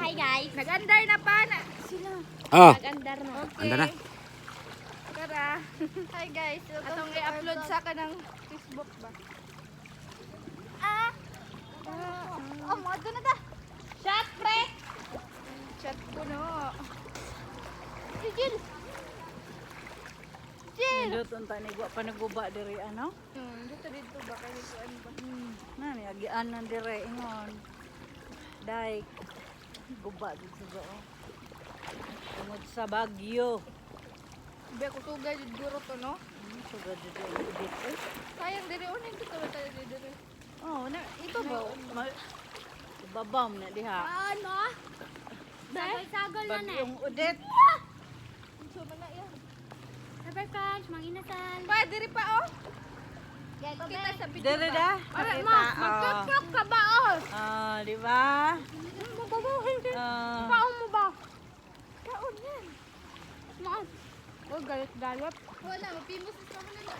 Hi guys. Nag-andar na pa na sila. Ah, Nag-andar na. Okay. anda na. Tara. Hi guys. Atong i-upload sa kanang Facebook ba? Oh, mo na ta. Shot, pre. Chat ko no. Jill. Jill. Dito unta ni wa pa naguba diri ano? Dito ba kay kuan ba? Nani agian nan diri ingon. Dai guba dito do. Tungod sa bagyo. Be ko tugay jud guro to no. Sugad dito dito. Sayang diri unin dito ba tayo diri. Oh, na ito ba? Babam na diha. Ano? Sagol-sagol na na. Bagyong udet. So man na yan. Super crunch, manginasal. Pa diri pa oh. Kita sa video. Diri da. Ara Pakita, ma, oh. magtutok ka ba oh? Ah, di ba? Mababahin din. Ah, Paon mo ba? Paon yan. Maan. Oh, galit-galit. Wala, mapimos sa kamo na.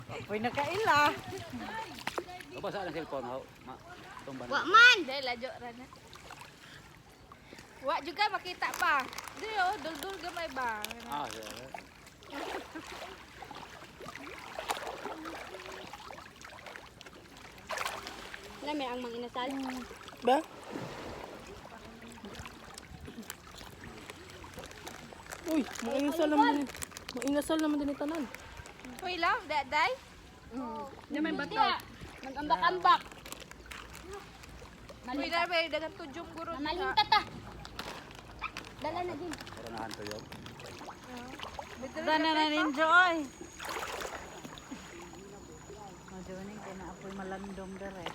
Apoy na kaila. Apa sa cellphone ho? Ma, tumban. Wa man. Dahil lajo rana. Wa juga makita pa. Di oh, dul-dul gamay ba? Ah, ya. Lami ang manginasal. Ba? Uy, maingasal naman. Maingasal naman din tanan. Uy lang, daday. Di may bato. Nag-ambak-ambak. Uy na may dagang tujong guro. Namalinta ta. Dala na din. Karanahan to yun. Dana na ninjo oy. Madoni kay na apoy malandom dere.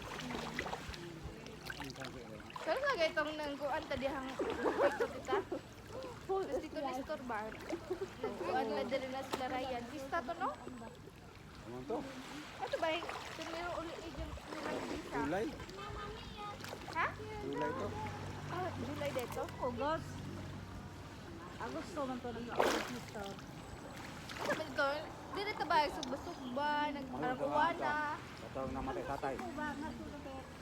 Pero lagay itong nangguan ta dihang ito kita. Tapos dito na store ba? Nangguan na dali na sila Ryan. Pista to no? Ano to? Ano ba yung tumiro ulit agent nilang visa? July. Ha? July to. Ah, July dito? August. Agosto man to nang August. Ano ba ito? Dili ta ba? Sugba-sugba, nag-arakuwana. Katawang namatay tatay.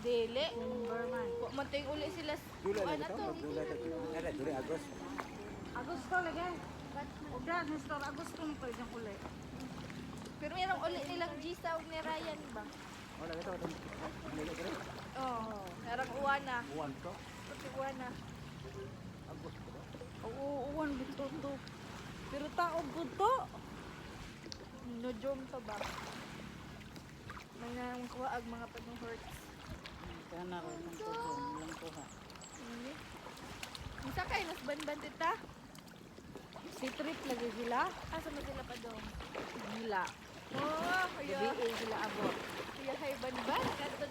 Dili. Berman. Wa man tayong uli sila. July Kuan lang na to. to. July to. Nada, July, Agos. Agosto lagi. Ugda Mr. Agosto mo pwede yung uli. Pero mayroong uli nilang visa og ni Ryan ba? Wala ito. Nila ko rin. Oo. Narang uwana. Uwan to. Pati uwana. Agos to. Oo, uwan bito to. Pero taog gud to. No-jom to ba? May nang kuwaag mga pag-hurts. Kana ro ng tudong lang ko ha. Isa kay nas banban tita. Si trip lagi sila. Asa man sila pa doon? Gila. Oh, kuya. Gabi sila abot. Kuya hay banban. Kadto